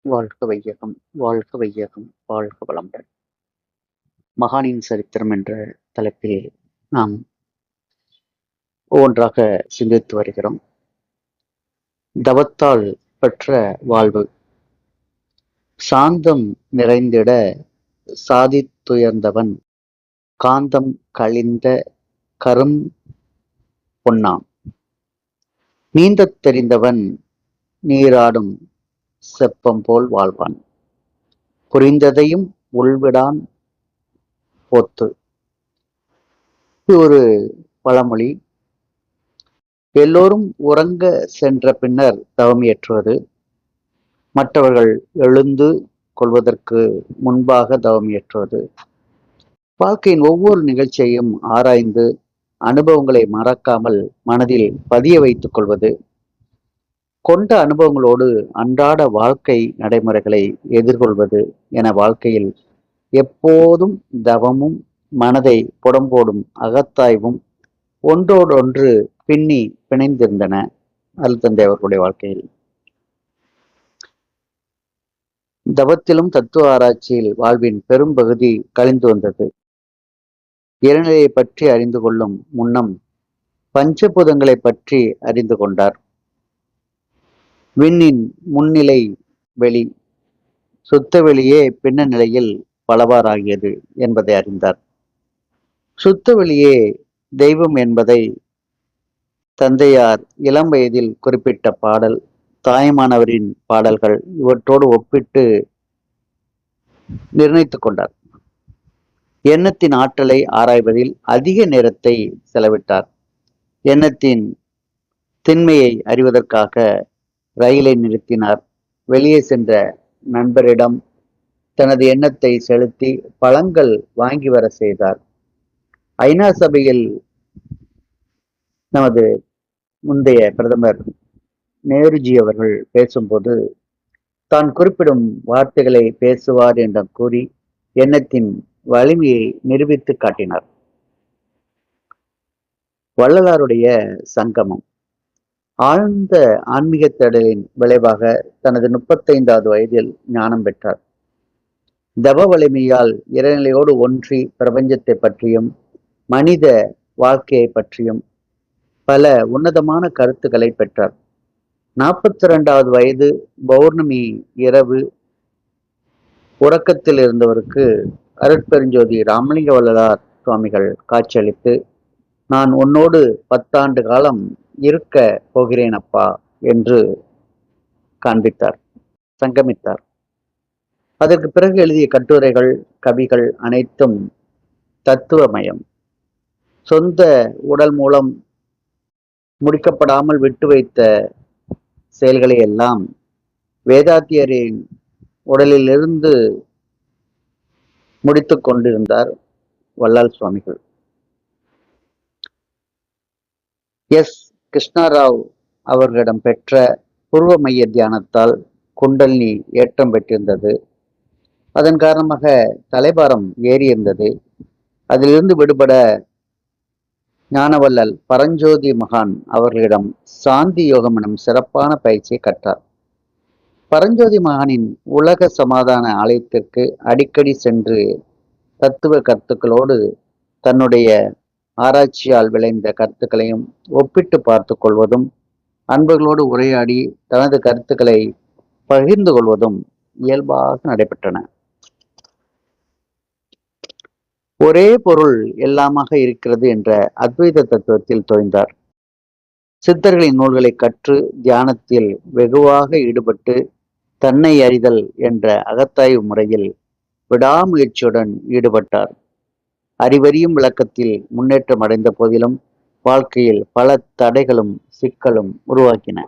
வாழ்க வையகம், வாழ்க வையகம், வாழ்க வளமுடன். மகானின் சரித்திரம் என்ற தலைப்பில் நாம் ஒவ்வொன்றாக சிந்தித்து வருகிறோம். தவத்தால் பெற்ற வாழ்வு. சாந்தம் நிறைந்திட சாதித்துயர்ந்தவன் காந்தம் கழிந்த கரும் பொன்னான். நீந்தத் தெரிந்தவன் நீராடும் செப்பம் போல் வாழ்வான். புரிந்ததையும் உள்விடான் போத்து. இது ஒரு பழமொழி. எல்லோரும் உறங்க சென்ற பின்னர் தவம் இயற்றுவது, மற்றவர்கள் எழுந்து கொள்வதற்கு முன்பாக தவம் இயற்றுவது, வாழ்க்கையின் ஒவ்வொரு நிகழ்ச்சியையும் ஆராய்ந்து அனுபவங்களை மறக்காமல் மனதில் பதிய வைத்துக் கொள்வது, கொண்ட அனுபவங்களோடு அன்றாட வாழ்க்கை நடைமுறைகளை எதிர்கொள்வது என வாழ்க்கையில் எப்போதும் தவமும் மனதை புடம்போடும் அகத்தாய்வும் ஒன்றோடொன்று பின்னி பிணைந்திருந்தன அருள்தந்தை அவர்களுடைய வாழ்க்கையில். தவத்திலும் தத்துவ ஆராய்ச்சியில் வாழ்வின் பெரும் பகுதி கழிந்து வந்தது. இறைநிலையை பற்றி அறிந்து கொள்ளும் முன்னம் பஞ்சபூதங்களை பற்றி அறிந்து கொண்டார். விண்ணின் முன்னிலை வெளி, சுத்த வெளியே பின்ன நிலையில் பலவாறாகியது என்பதை அறிந்தார். சுத்த வெளியே தெய்வம் என்பதை தந்தையார் இளம் வயதில் குறிப்பிட்ட பாடல், தாய்மானவரின் பாடல்கள் இவற்றோடு ஒப்பிட்டு நிர்ணயித்துக் கொண்டார். எண்ணத்தின் ஆற்றலை ஆராய்வதில் அதிக நேரத்தை செலவிட்டார். எண்ணத்தின் திண்மையை அறிவதற்காக ரயிலை நிறுத்தினார். வெளியே சென்ற நண்பரிடம் தனது எண்ணத்தை செலுத்தி பழங்கள் வாங்கி வர செய்தார். ஐநா சபையில் நமது முந்தைய பிரதமர் நேருஜி அவர்கள் பேசும்போது தான் குறிப்பிடும் வார்த்தைகளை பேசுவார் என்று கூறி எண்ணத்தின் வலிமையை நிரூபித்து காட்டினார். வள்ளலாருடைய சங்கமம். ஆழ்ந்த ஆன்மீக தேடலின் விளைவாக தனது 35வது வயதில் ஞானம் பெற்றார். தவ வலிமையால் இறைநிலையோடு ஒன்றி பிரபஞ்சத்தை பற்றியும் மனித வாழ்க்கையை பற்றியும் பல உன்னதமான கருத்துக்களை பெற்றார். 42வது வயது பௌர்ணமி இரவு உறக்கத்தில் இருந்தவருக்கு அருட்பெருஞ்சோதி ராமலிங்க வள்ளலார் சுவாமிகள் காட்சியளித்து, நான் உன்னோடு 10 ஆண்டு காலம் இருக்க போகிறேன் அப்பா என்று காண்பித்தார், சங்கமித்தார். அதற்கு பிறகு எழுதிய கட்டுரைகள், கவிகள் அனைத்தும் தத்துவமயம். சொந்த உடல் மூலம் முடிக்கப்படாமல் விட்டு வைத்த செயல்களை எல்லாம் வேதாத்தியரின் உடலிலிருந்து முடித்து கொண்டிருந்தார் வள்ளல் சுவாமிகள். எஸ் கிருஷ்ணராவ் அவர்களிடம் பெற்ற பூர்வ மைய தியானத்தால் குண்டலினி ஏற்றம் பெற்றிருந்தது. அதன் காரணமாக தலைபாரம் ஏறியிருந்தது. அதிலிருந்து விடுபட ஞானவள்ளல் பரஞ்சோதி மகான் அவர்களிடம் சாந்தி யோகம் எனும் சிறப்பான பயிற்சியை கற்றார். பரஞ்சோதி மகானின் உலக சமாதான ஆலயத்திற்கு அடிக்கடி சென்று தத்துவ கருத்துக்களோடு தன்னுடைய ஆராய்ச்சியால் விளைந்த கருத்துக்களையும் ஒப்பிட்டு பார்த்து கொள்வதும், அன்பர்களோடு உரையாடி தனது கருத்துக்களை பகிர்ந்து கொள்வதும் இயல்பாக நடைபெற்றன. ஒரே பொருள் எல்லாமாக இருக்கிறது என்ற அத்வைத தத்துவத்தில் தோய்ந்தார். சித்தர்களின் நூல்களை கற்று தியானத்தில் வெகுவாக ஈடுபட்டு தன்னை அறிதல் என்ற அகத்தாய்வு முறையில் விடாமுயற்சியுடன் ஈடுபட்டார். அறிவறியும் விளக்கத்தில் முன்னேற்றம் அடைந்த போதிலும் வாழ்க்கையில் பல தடைகளும் சிக்கலும் உருவாக்கின.